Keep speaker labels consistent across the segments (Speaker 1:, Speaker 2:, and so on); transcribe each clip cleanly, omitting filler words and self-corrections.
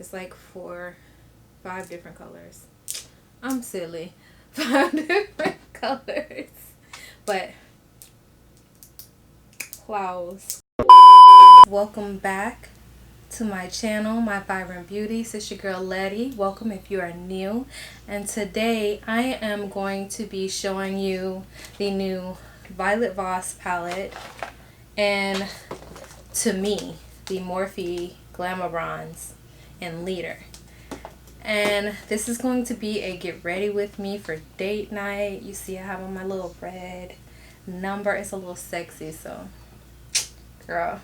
Speaker 1: It's like 5 different colors. I'm silly. 5 different colors. But clothes. Welcome back to my channel, my Vibrant Beauties. It's your girl Lette. Welcome if you are new. And today I am going to be showing you the new Violet Voss palette and, to me, the Morphe Glamour Bronze in Liter. And this is going to be a get ready with me for date night. You see I have on my little red number. It's a little sexy, so girl,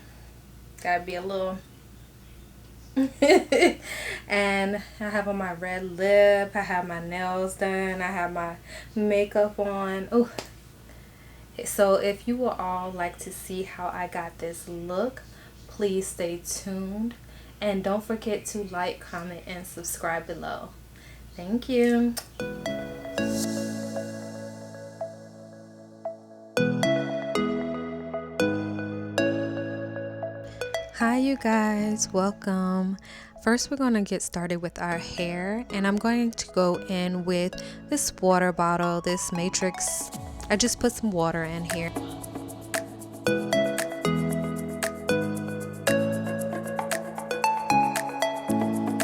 Speaker 1: gotta be a little and I have on my red lip, I have my nails done, I have my makeup on. Oh, so if you would all like to see how I got this look, please stay tuned and don't forget to like, comment, and subscribe below. Thank you. Hi you guys, welcome. First we're going to get started with our hair, and I'm going to go in with this water bottle, this Matrix. I just put some water in here.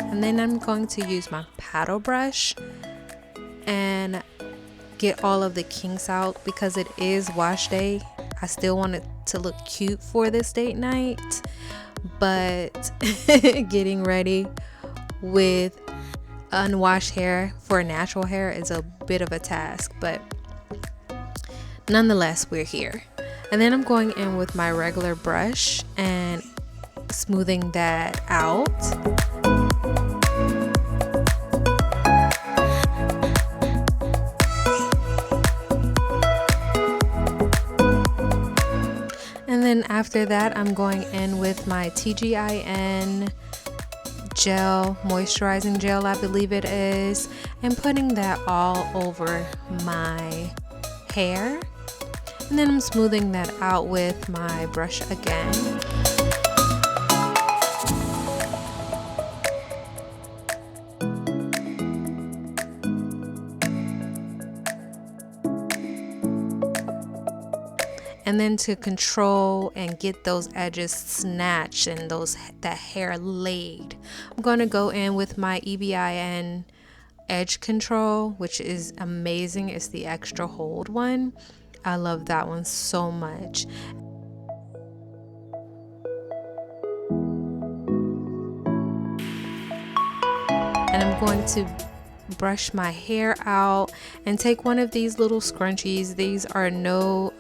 Speaker 1: And then I'm going to use my paddle brush and get all of the kinks out because it is wash day. I still want it to look cute for this date night, but getting ready with unwashed hair for natural hair is a bit of a task, but nonetheless we're here. And then I'm going in with my regular brush and smoothing that out. And then after that, I'm going in with my TGIN gel, moisturizing gel, I believe it is, and putting that all over my hair. And then I'm smoothing that out with my brush again. And then to control and get those edges snatched and that hair laid, I'm going to go in with my EBIN edge control, which is amazing. It's the extra hold one. I love that one so much. And I'm going to brush my hair out and take one of these little scrunchies. These are no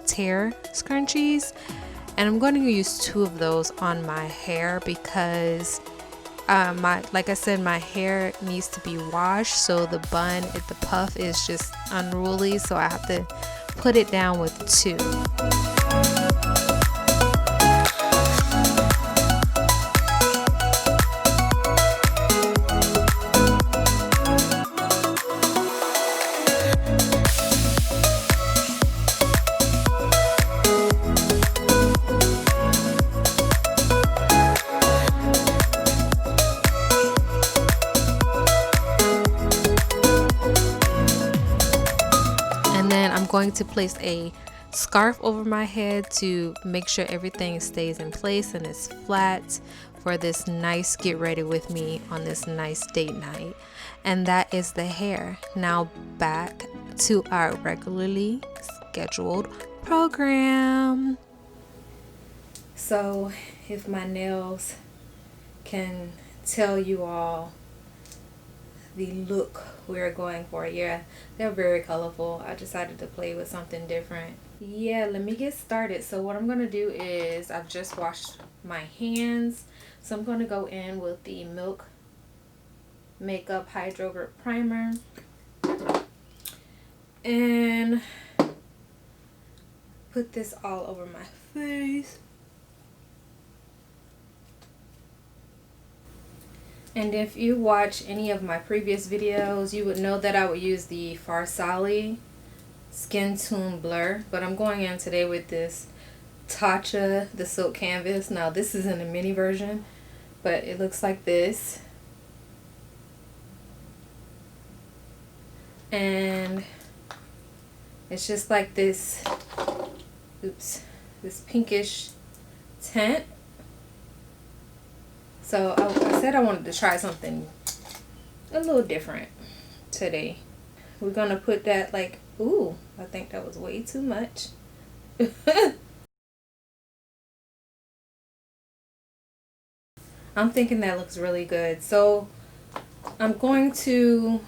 Speaker 1: tear scrunchies, and I'm going to use 2 of those on my hair because like I said, my hair needs to be washed, so the puff is just unruly, so I have to put it down with 2. Going to place a scarf over my head to make sure everything stays in place and is flat for this nice get ready with me on this nice date night. And that is the hair. Now back to our regularly scheduled program. So if my nails can tell you all the look we're going for, yeah, they're very colorful. I decided to play with something different. Yeah, let me get started. So what I'm gonna do is, I've just washed my hands, so I'm gonna go in with the Milk Makeup Hydro Grip Primer and put this all over my face. And if you watch any of my previous videos, you would know that I would use the Farsali Skin Tune Blur. But I'm going in today with this Tatcha, the Silk Canvas. Now this is in a mini version, but it looks like this. and it's just like this, this pinkish tint. So I said I wanted to try something a little different today. We're gonna put that like, ooh, I think that was way too much. I'm thinking that looks really good. So I'm going to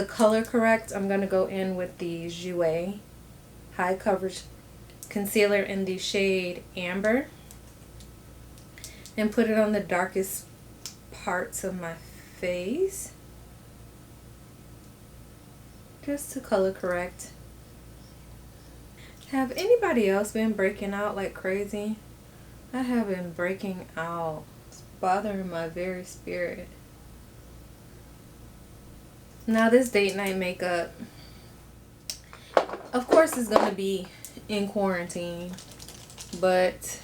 Speaker 1: color correct. I'm going to go in with the Jouer high coverage concealer in the shade Amber and put it on the darkest parts of my face just to color correct. Have anybody else been breaking out like crazy? I have been breaking out. It's bothering my very spirit. Now this date night makeup, of course, it's gonna be in quarantine, but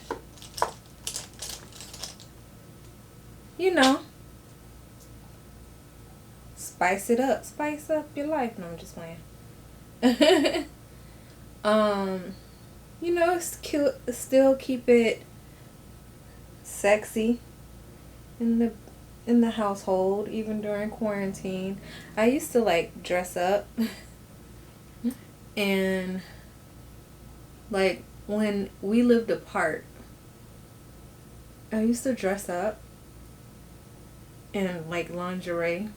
Speaker 1: you know, spice it up, spice up your life. No, I'm just playing. You know, it's cute. Still keep it sexy in the household, even during quarantine. I used to like dress up, and like when we lived apart, I used to dress up in like lingerie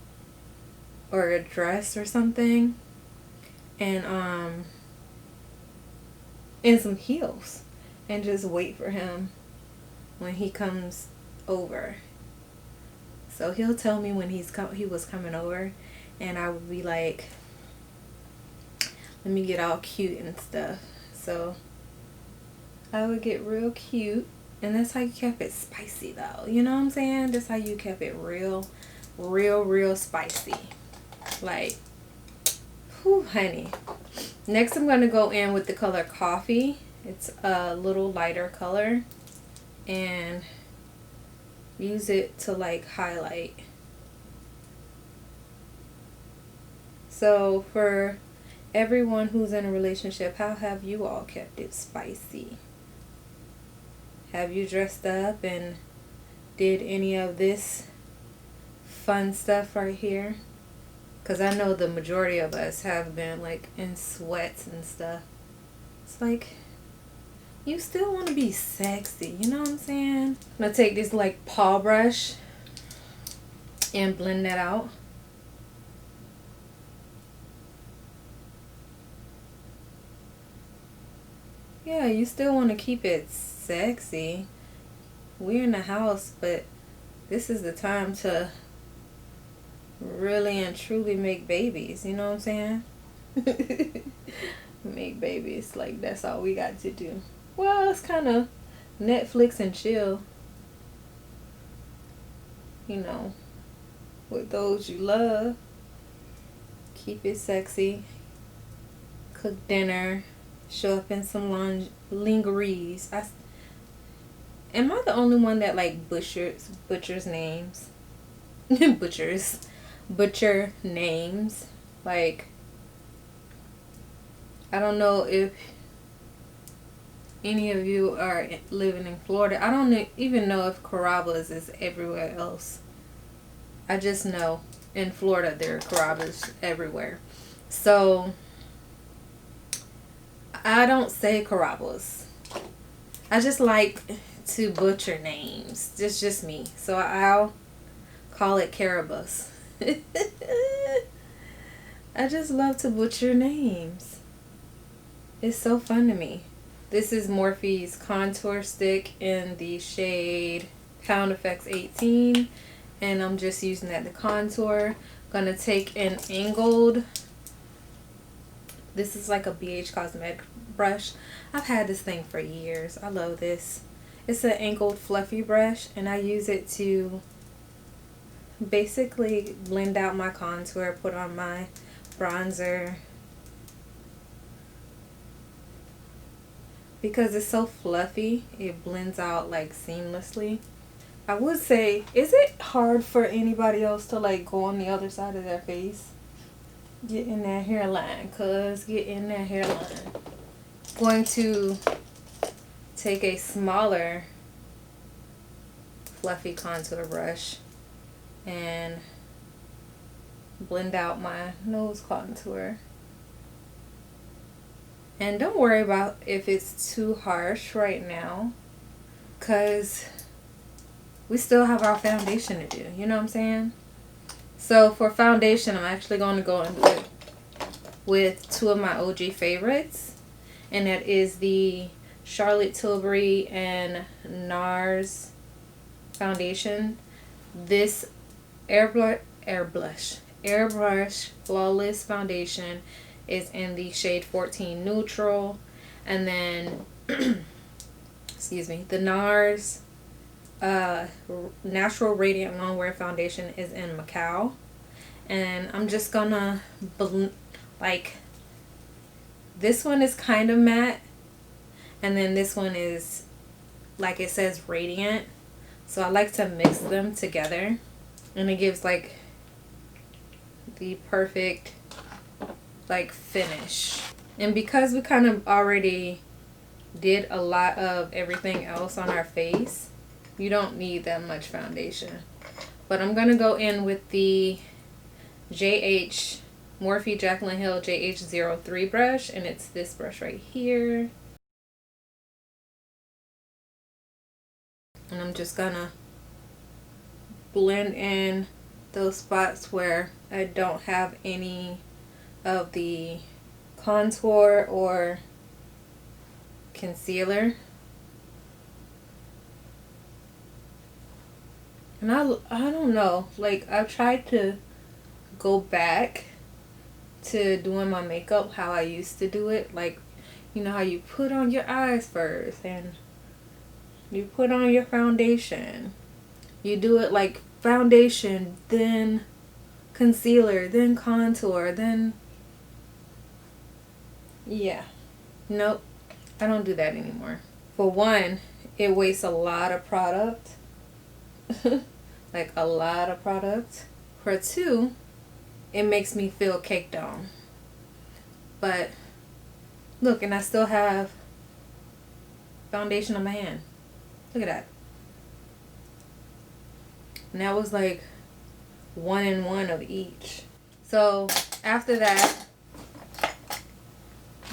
Speaker 1: or a dress or something, and some heels, and just wait for him when he comes over. So he'll tell me when he was coming over, and I would be like, let me get all cute and stuff. So I would get real cute, and that's how you kept it spicy though. You know what I'm saying? That's how you kept it real spicy. Like, whew, honey. Next I'm going to go in with the color Coffee. It's a little lighter color, and use it to like highlight. So for everyone who's in a relationship, how have you all kept it spicy? Have you dressed up and did any of this fun stuff right here? Because I know the majority of us have been like in sweats and stuff. It's like, you still want to be sexy, you know what I'm saying? I'm going to take this like paw brush and blend that out. Yeah, you still want to keep it sexy. We're in the house, but this is the time to really and truly make babies, you know what I'm saying? Make babies, like that's all we got to do. Well, it's kind of Netflix and chill, you know, with those you love. Keep it sexy. Cook dinner. Show up in some lingeries. Am I the only one that like butchers names? Butcher names. Like, I don't know if any of you are living in Florida. I don't even know if Carrabba's is everywhere else. I just know in Florida there are Carrabba's everywhere. So I don't say Carrabba's. I just like to butcher names. It's just me. So I'll call it Carrabba's. I just love to butcher names. It's so fun to me. This is Morphe's contour stick in the shade Pound Effects 18, and I'm just using that to contour. Gonna take an angled, this is like a BH Cosmetic brush. I've had this thing for years. I love this. It's an angled fluffy brush, and I use it to basically blend out my contour, put on my bronzer. Because it's so fluffy, it blends out like seamlessly. I would say, is it hard for anybody else to like go on the other side of their face? Get in that hairline, cuz. Get in that hairline. Going to take a smaller fluffy contour brush and blend out my nose contour. And don't worry about if it's too harsh right now, because we still have our foundation to do. You know what I'm saying? So for foundation, I'm actually going to go in with two of my OG favorites. And that is the Charlotte Tilbury and NARS foundation. This Airbrush Flawless foundation is in the shade 14 Neutral, and then excuse me, the NARS Natural Radiant Longwear foundation is in Macao. And I'm just gonna like, this one is kind of matte, and then this one is, like it says, radiant. So I like to mix them together, and it gives like the perfect like finish. And because we kind of already did a lot of everything else on our face, you don't need that much foundation. But I'm gonna go in with the Morphe Jaclyn Hill JH03 brush, and it's this brush right here. And I'm just gonna blend in those spots where I don't have any of the contour or concealer. And I don't know, like, I've tried to go back to doing my makeup how I used to do it. Like, you know how you put on your eyes first, and you put on your foundation. You do it like foundation, then concealer, then contour, then... yeah. Nope. I don't do that anymore. For one, it wastes a lot of product. Like, a lot of product. For two, it makes me feel caked on. But look, and I still have foundation on my hand. Look at that. And that was like 1 in 1 of each. So after that,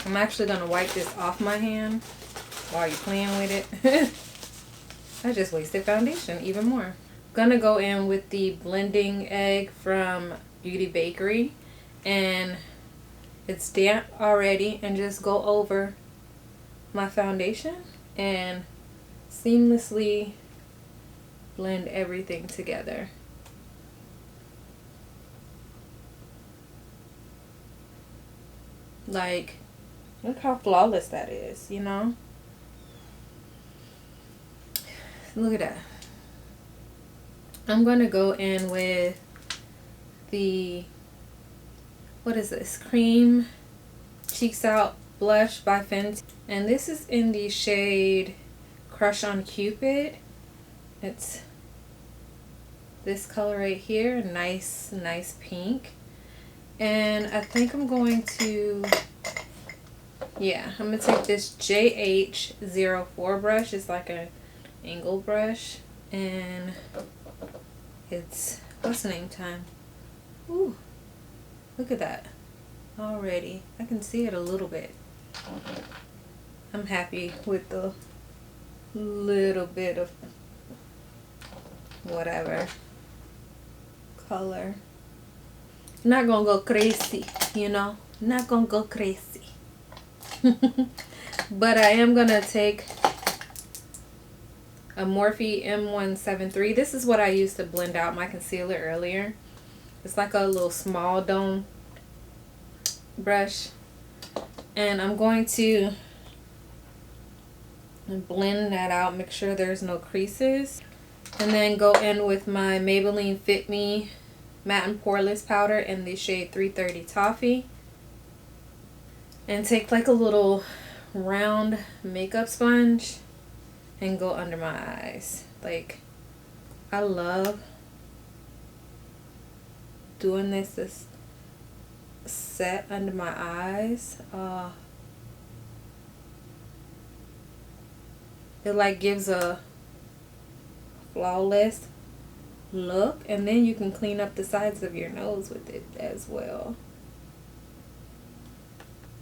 Speaker 1: I'm actually gonna wipe this off my hand while you're playing with it. I just wasted foundation even more. Gonna go in with the blending egg from Bakerie, and it's damp already, and just go over my foundation and seamlessly blend everything together. Like, look how flawless that is, you know? Look at that. I'm gonna go in with the, what is this? Cream Cheeks Out blush by Fenty. And this is in the shade Crush on Cupid. It's this color right here. Nice pink. And I think I'm going to, yeah, I'm going to take this JH04 brush. It's like an angle brush. And it's, what's the name time? Ooh, look at that. Already. I can see it a little bit. I'm happy with the little bit of whatever color. Not gonna go crazy, you know? Not gonna go crazy. But I am gonna take a Morphe M173. This is what I used to blend out my concealer earlier. It's like a little small dome brush. And I'm going to blend that out, make sure there's no creases. And then go in with my Maybelline Fit Me Matte and Poreless powder in the shade 330 Toffee. And take like a little round makeup sponge and go under my eyes. Like, I love doing this set under my eyes. It like gives a flawless look, and then you can clean up the sides of your nose with it as well.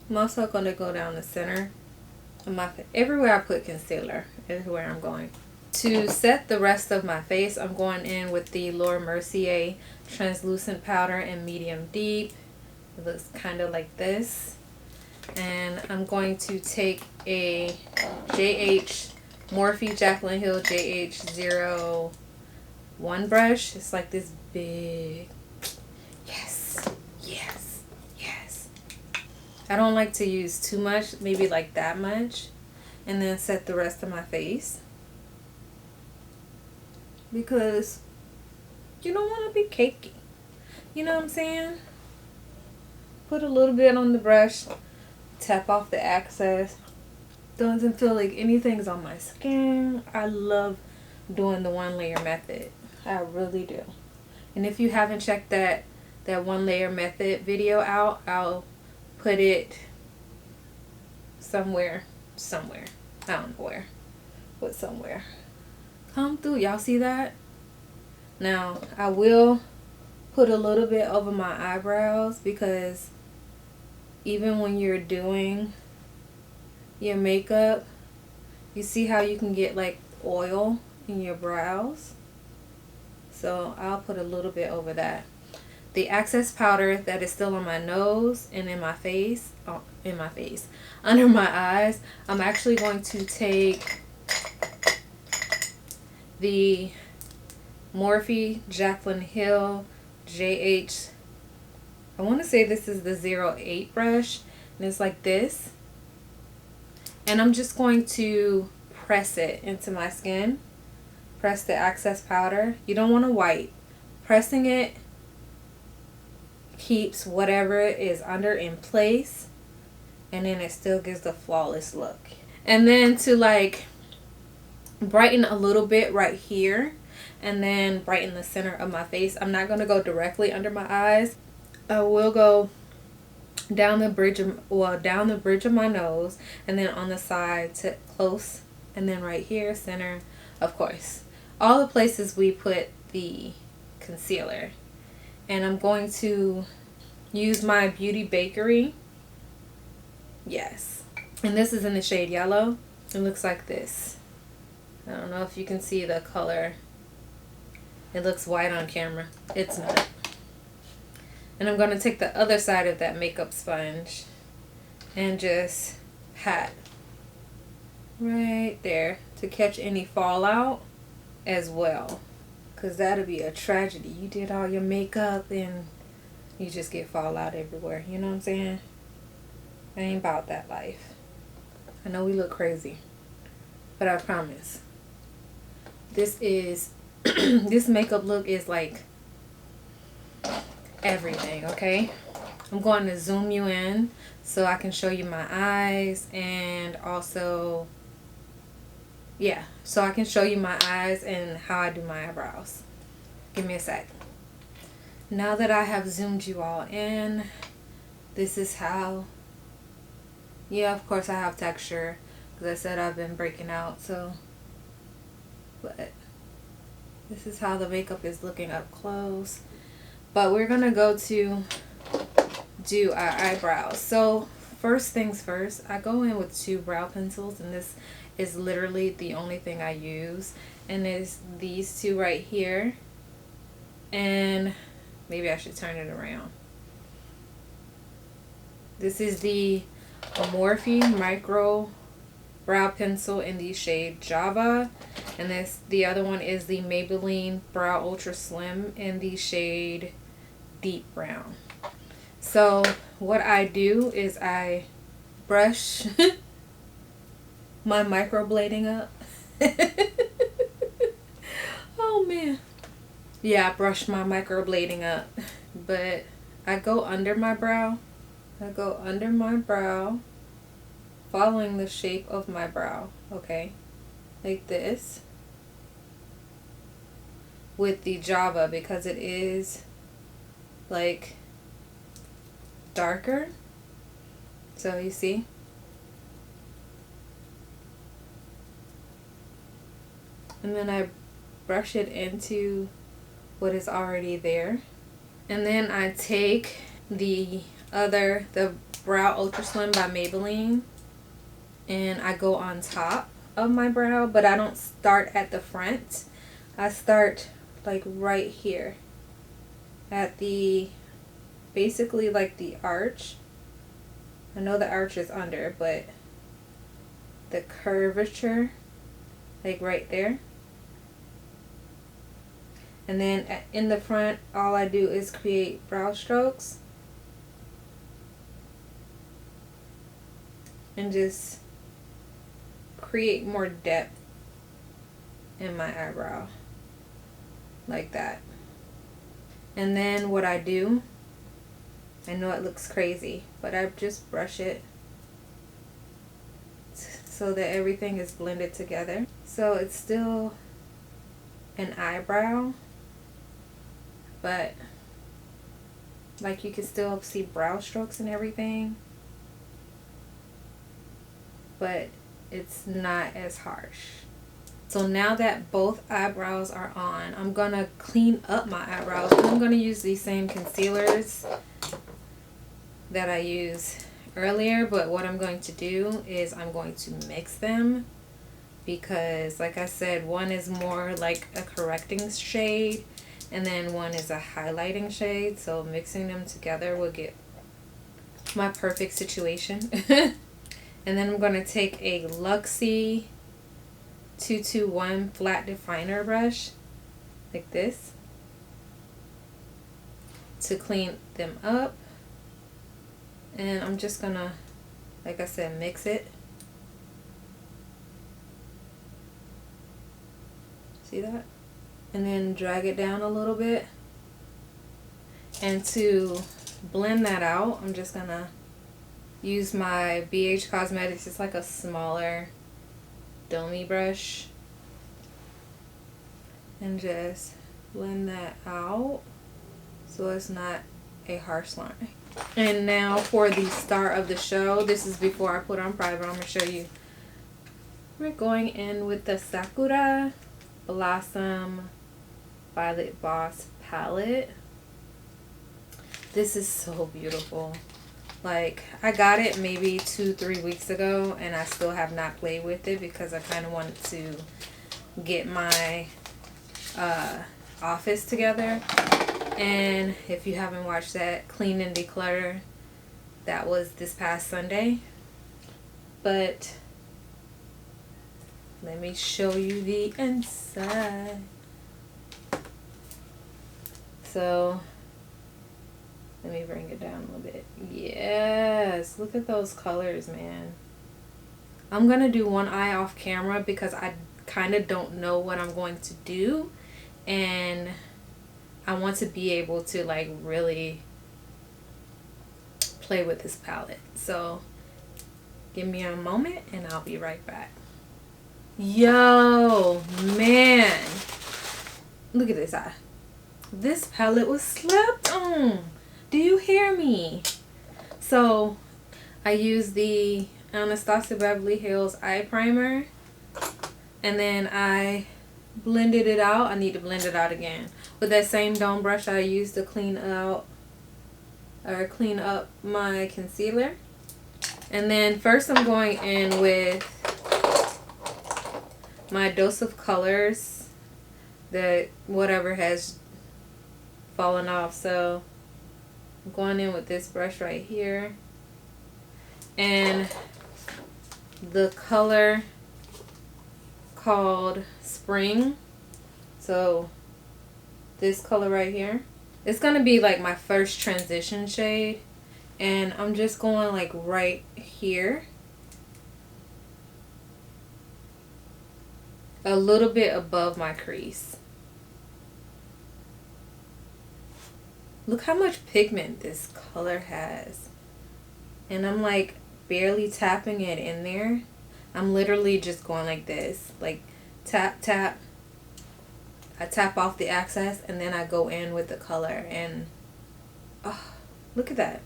Speaker 1: I'm also going to go down the center of my face. Everywhere I put concealer is where I'm going. To set the rest of my face, I'm going in with the Mercier translucent powder in medium deep. It looks kind of like this. And I'm going to take a Morphe Jaclyn Hill JH01 brush. It's like this big. Yes, yes, yes. I don't like to use too much, maybe like that much. And then set the rest of my face. Because you don't want to be cakey. You know what I'm saying? Put a little bit on the brush. Tap off the excess. Doesn't feel like anything's on my skin. I love doing the one layer method. I really do. And if you haven't checked that one layer method video out, I'll put it somewhere. I don't know where, but somewhere. Come through. Y'all see that? Now I will put a little bit over my eyebrows, because even when you're doing your makeup, you see how you can get like oil in your brows. So I'll put a little bit over that. The access powder that is still on my nose and in my face, under my eyes, I'm actually going to take the Morphe Jaclyn Hill JH, I want to say this is the 08 brush, and it's like this. And I'm just going to press it into my skin. Press the access powder. You don't want to wipe. Pressing it keeps whatever is under in place, and then it still gives the flawless look. And then to like brighten a little bit right here, and then brighten the center of my face, I'm not going to go directly under my eyes. I will go down the bridge of my nose, and then on the side to close, and then right here, center, of course, all the places we put the concealer. And I'm going to use my Beauty Bakerie. Yes, and this is in the shade yellow. It looks like this. I don't know if you can see the color. It looks white on camera. It's not. And I'm going to take the other side of that makeup sponge and just pat right there to catch any fallout as well. Because that'll be a tragedy. You did all your makeup and you just get fallout everywhere. You know what I'm saying? I ain't about that life. I know we look crazy, but I promise. This is, this makeup look is like everything, okay? I'm going to zoom you in so I can show you my eyes, and also, yeah, so I can show you my eyes and how I do my eyebrows. Give me a sec. Now that I have zoomed you all in, this is how, yeah, of course I have texture, because I said I've been breaking out, so, but this is how the makeup is looking up close. But we're gonna go to do our eyebrows. So first things first, I go in with 2 brow pencils, and this is literally the only thing I use, and it's these 2 right here. And maybe I should turn it around. This is the Morphe Micro Brow Pencil in the shade Java, and the other one is the Maybelline Brow Ultra Slim in the shade Deep Brown. So what I do is I brush my microblading up. Oh man. Yeah, I brush my microblading up, but I go under my brow. I go under my brow, following the shape of my brow, okay? Like this. With the Java, because it is like darker. So you see? And then I brush it into what is already there. And then I take the Brow Ultra Slim by Maybelline, and I go on top of my brow, but I don't start at the front. I start like right here at the, basically like the arch. I know the arch is under, but the curvature, like right there. And then in the front, all I do is create brow strokes and just create more depth in my eyebrow, like that. And then what I do, I know it looks crazy, but I just brush it so that everything is blended together. So it's still an eyebrow, but like you can still see brow strokes and everything, but it's not as harsh. So now that both eyebrows are on, I'm gonna clean up my eyebrows, and I'm gonna use these same concealers that I used earlier, but what I'm going to do is I'm going to mix them, because like I said, one is more like a correcting shade and then one is a highlighting shade, so mixing them together will get my perfect situation. And then I'm going to take a Luxie 221 flat definer brush like this to clean them up, and I'm just gonna, like I said, mix it. See that? And then drag it down a little bit. And to blend that out, I'm just gonna use my BH Cosmetics. It's like a smaller domey brush, and just blend that out so it's not a harsh line. And now for the star of the show, this is before I put on primer. I'm gonna show you. We're going in with the Sakura Blossom Violet Boss palette. This is so beautiful. Like, I got it maybe 2-3 weeks ago, and I still have not played with it because I kind of wanted to get my office together. And if you haven't watched that, Clean and Declutter, that was this past Sunday. But let me show you the inside. So let me bring it down a little bit. Yes, look at those colors, man. I'm gonna do one eye off camera because I kind of don't know what I'm going to do, and I want to be able to like really play with this palette. So give me a moment and I'll be right back. Yo, man, look at this eye. This palette was slept on. Do you hear me? So I use the Anastasia Beverly Hills eye primer, and then I blended it out. I need to blend it out again with that same dome brush I used to clean up my concealer. And then first I'm going in with my Dose of Colors, that whatever has fallen off. So I'm going in with this brush right here, and the color called Spring. So this color right here, it's gonna be like my first transition shade, and I'm just going like right here, a little bit above my crease. Look how much pigment this color has. And I'm like barely tapping it in there. I'm literally just going like this, like tap, tap. I tap off the excess and then I go in with the color, and oh, look at that.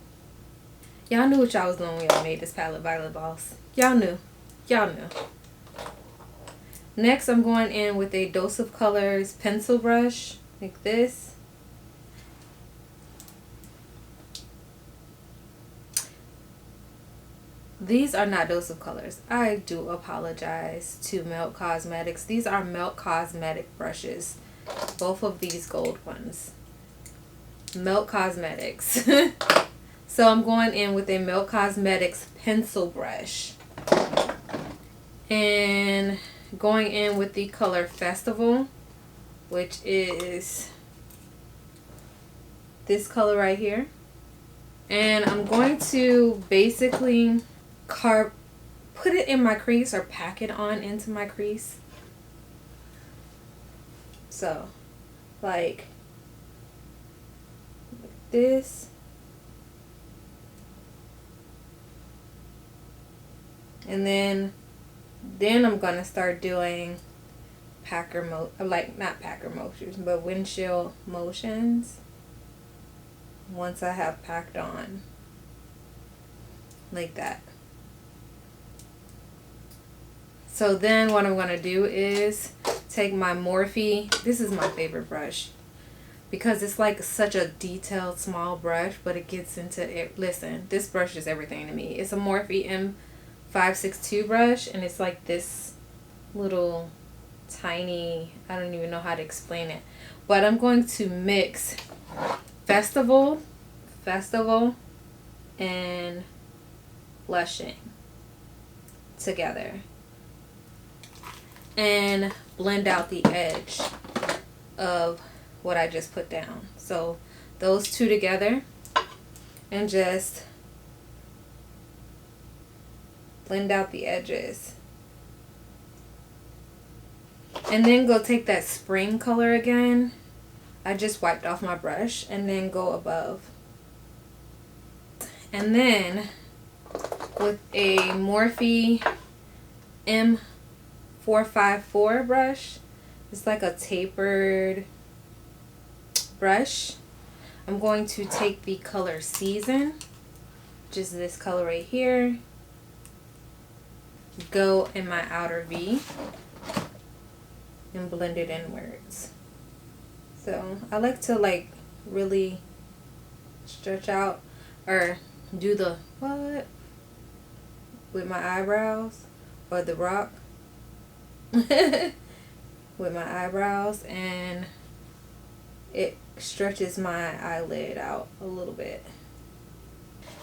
Speaker 1: Y'all knew what y'all was doing when y'all made this palette, Violet Boss. Y'all knew. Y'all knew. Next, I'm going in with a Dose of Colors pencil brush, like this. These are not Dose of Colors. I do apologize to Melt Cosmetics. These are Melt Cosmetic brushes. Both of these gold ones. Melt Cosmetics. So I'm going in with a Melt Cosmetics pencil brush. And going in with the color Festival, which is this color right here. And I'm going to basically put it in my crease or pack it on into my crease. So, like this. And then I'm gonna start doing not packer motions, but windshield motions once I have packed on, like that. So then what I'm gonna do is take my Morphe. This is my favorite brush because it's like such a detailed small brush, but it gets into it. Listen, this brush is everything to me. It's a Morphe M562 brush, and it's like this little tiny, I don't even know how to explain it, but I'm going to mix Festival and Blushing together and blend out the edge of what I just put down. So those two together and just blend out the edges. And then go take that spring color again. I just wiped off my brush, and then go above. And then with a Morphe M454 brush, it's like a tapered brush. I'm going to take the color Season, which is this color right here, go in my outer V and blend it inwards. So I like to like really stretch out or do the what with my eyebrows, or the rock with my eyebrows, and it stretches my eyelid out a little bit.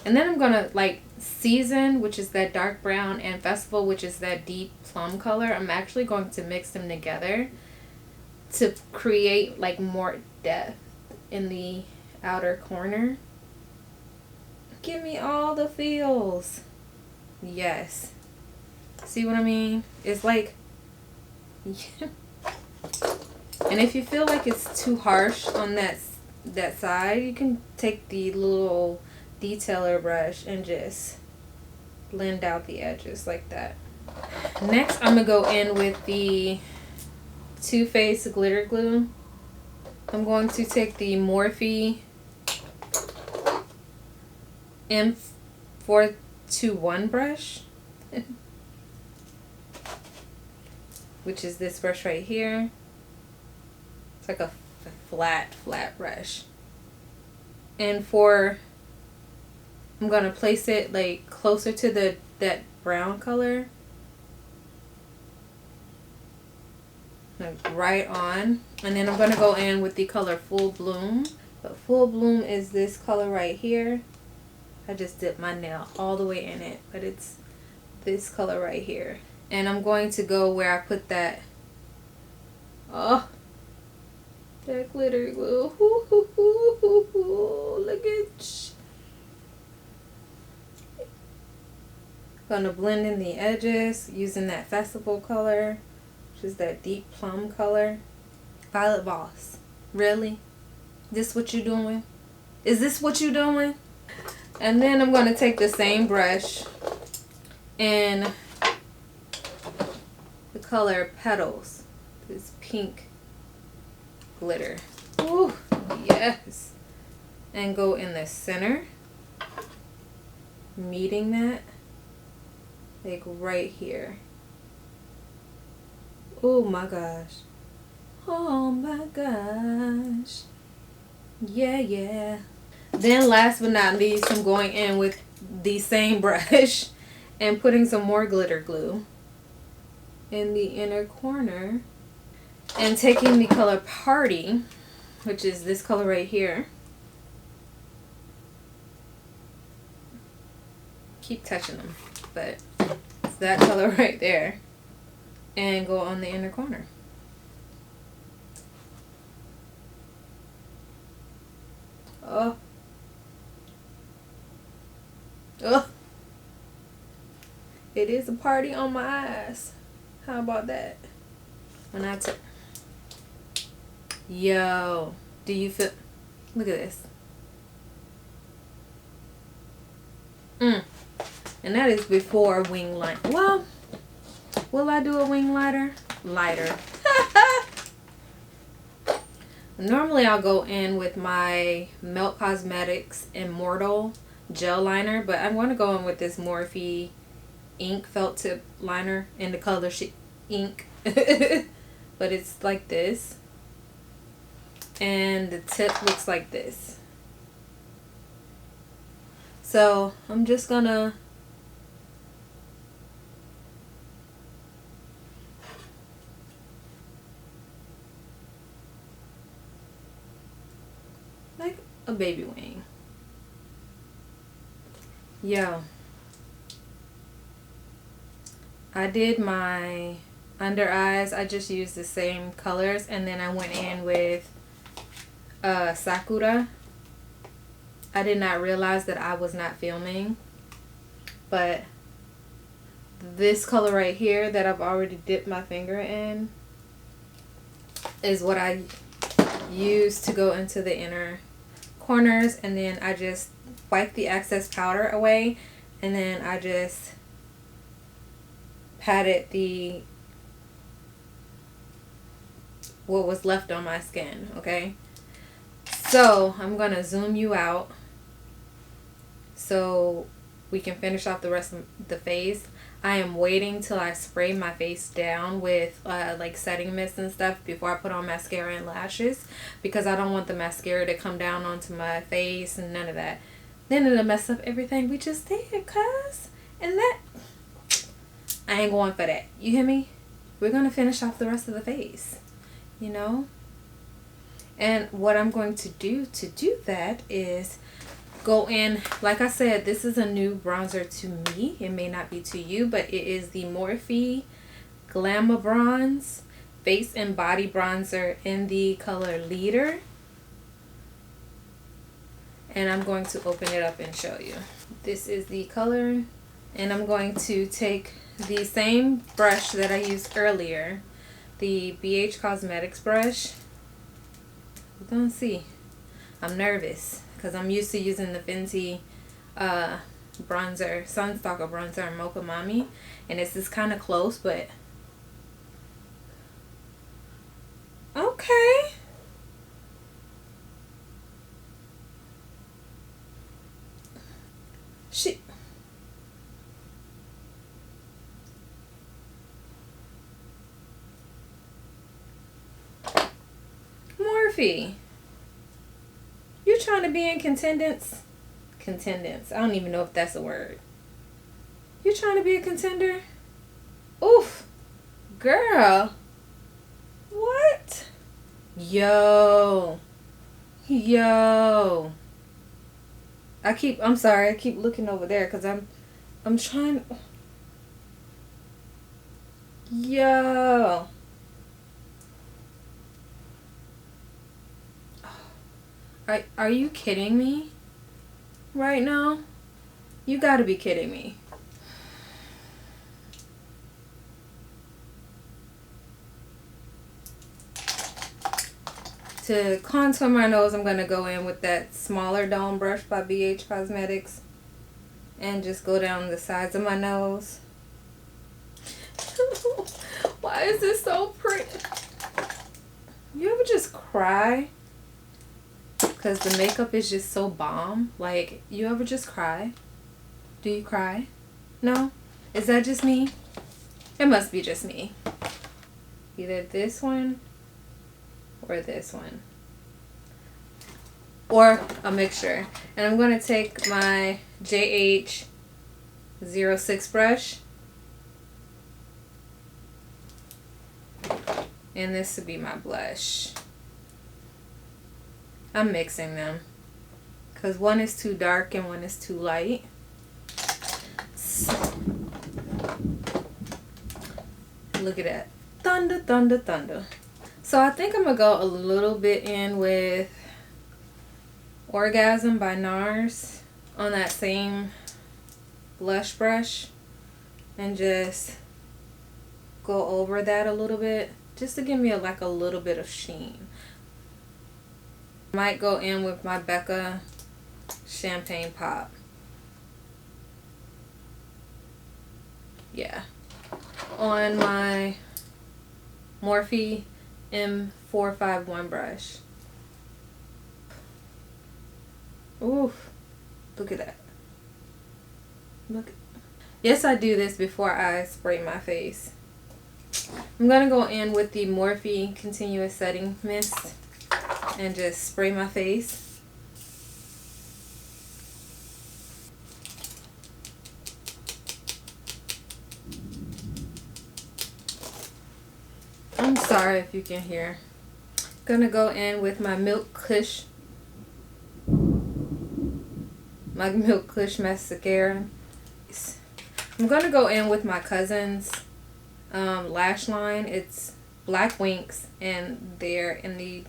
Speaker 1: And then I'm gonna like Season, which is that dark brown, and Festival, which is that deep plum color. I'm actually going to mix them together to create like more depth in the outer corner. Give me all the feels. Yes. See what I mean? It's like yeah. And if you feel like it's too harsh on that side, you can take the little detailer brush and just blend out the edges like that. Next, I'm gonna go in with the Too Faced glitter glue. I'm going to take the Morphe M421 brush, which is this brush right here. It's like a flat brush. And I'm gonna place it like closer to that brown color, like right on. And then I'm gonna go in with the color Full Bloom. But Full Bloom is this color right here. I just dipped my nail all the way in it, but it's this color right here. And I'm going to go where I put that that glitter glue. Look at. Gonna blend in the edges using that Festival color, which is that deep plum color. Violet Boss, really? This what you doing? Is this what you doing? And then I'm gonna take the same brush and the color Petals, this pink glitter. Ooh, yes. And go in the center meeting that, like right here. Oh my gosh. Oh my gosh. Yeah, yeah. Then last but not least, I'm going in with the same brush and putting some more glitter glue in the inner corner and taking the color Party, which is this color right here. Keep touching them, but it's that color right there, and go on the inner corner. Oh. Oh. It is a party on my eyes. How about that? When I took... Yo. Do you feel... Look at this. And that is before wing line. Well, will I do a wing lighter? Lighter. Normally I'll go in with my Melt Cosmetics Immortal gel liner, but I'm going to go in with this Morphe ink felt tip liner in the color ink. But it's like this, and the tip looks like this. So I'm just gonna like a baby wing. Yo, I did my under eyes. I just used the same colors, and then I went in with Sakura. I did not realize that I was not filming, but this color right here that I've already dipped my finger in is what I use to go into the inner corners, and then I just wipe the excess powder away, and then I just patted what was left on my skin. Okay, so I'm gonna zoom you out so we can finish off the rest of the face. I am waiting till I spray my face down with like setting mist and stuff before I put on mascara and lashes, because I don't want the mascara to come down onto my face and none of that. Then it'll mess up everything we just did, cuz. And that, I ain't going for that. You hear me? We're going to finish off the rest of the face, you know? And what I'm going to do that is go in, like I said, this is a new bronzer to me. It may not be to you, but it is the Morphe Glamour Bronze Face and Body Bronzer in the color Leader. And I'm going to open it up and show you. This is the color, and I'm going to take the same brush that I used earlier, the BH Cosmetics brush. We're gonna see. I'm nervous because I'm used to using the Fenty bronzer, Sunstalker bronzer in Mocha Mami, and this is kind of close, but okay. Morphe, you trying to be in contendants? Contendants. I don't even know if that's a word. You trying to be a contender? Oof. Girl. What? Yo. Yo. I'm sorry, I keep looking over there because I'm trying. Yo. Are you kidding me right now? You gotta be kidding me. To contour my nose, I'm gonna go in with that smaller dome brush by BH Cosmetics and just go down the sides of my nose. Why is this so pretty? You ever just cry because the makeup is just so bomb? Like, you ever just cry? Do you cry? No? Is that just me? It must be just me. Either this one or this one. Or a mixture. And I'm going to take my JH06 brush. And this would be my blush. I'm mixing them. Because one is too dark and one is too light. Look at that. Thunder, thunder, thunder. So I think I'm going to go a little bit in with Orgasm by NARS on that same blush brush. And just go over that a little bit. Just to give me like a little bit of sheen. Might go in with my Becca Champagne Pop. Yeah. On my Morphe M451 brush. Oof. Look at that. Look. Yes, I do this before I spray my face. I'm going to go in with the Morphe Continuous Setting Mist and just spray my face. I'm sorry if you can hear. Gonna go in with my Milk Kush mascara. I'm gonna go in with my cousin's lash line. It's Black Winks and they're in the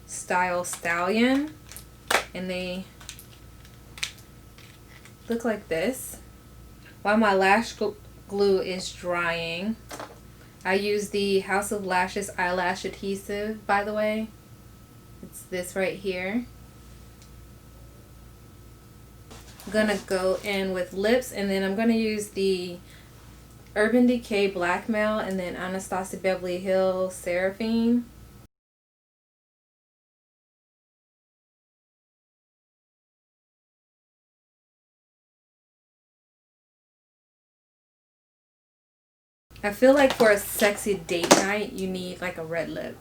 Speaker 1: style Stallion and they look like this. While my lash glue is drying, I use the House of Lashes eyelash adhesive, by the way. It's this right here. I'm gonna go in with lips and then I'm gonna use the Urban Decay Blackmail and then Anastasia Beverly Hills Seraphine. I feel like for a sexy date night, you need like a red lip.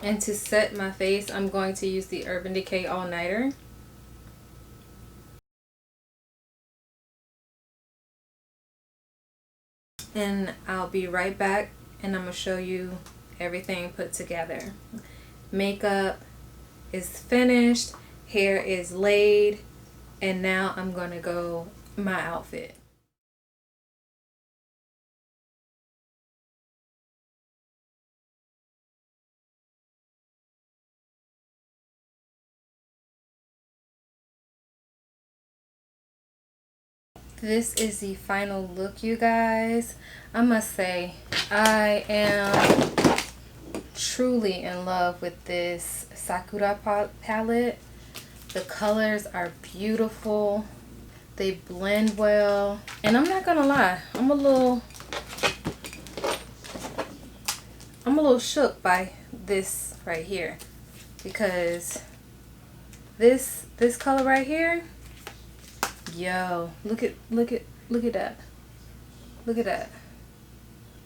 Speaker 1: And to set my face, I'm going to use the Urban Decay All Nighter. And I'll be right back and I'm going to show you everything put together. Makeup is finished, hair is laid, and now I'm going to go my outfit. This is the final look, you guys. I must say, I am truly in love with this Sakura palette. The colors are beautiful. They blend well. And I'm not gonna lie, I'm a little shook by this right here. Because this color right here, yo, look at that. Look at that.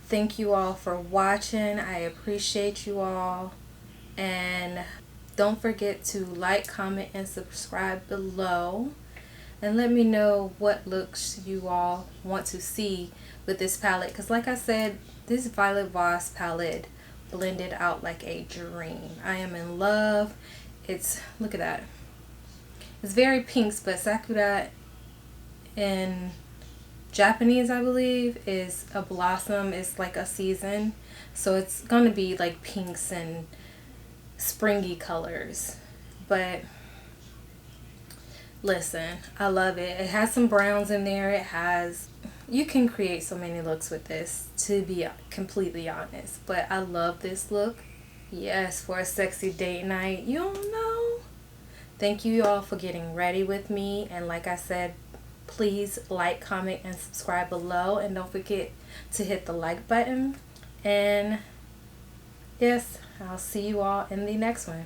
Speaker 1: Thank you all for watching. I appreciate you all. And don't forget to like, comment, and subscribe below. And let me know what looks you all want to see with this palette. Because like I said, this Violet Voss palette blended out like a dream. I am in love. It's, look at that. It's very pinks, but Sakura in Japanese, I believe, is a blossom. It's like a season. So it's going to be like pinks and springy colors. But listen, I love it. It has some browns in there. It has, you can create so many looks with this, to be completely honest. But I love this look. Yes, for a sexy date night. You don't know. Thank you all for getting ready with me. And like I said, please like, comment, and subscribe below. And don't forget to hit the like button. And Yes, I'll see you all in the next one.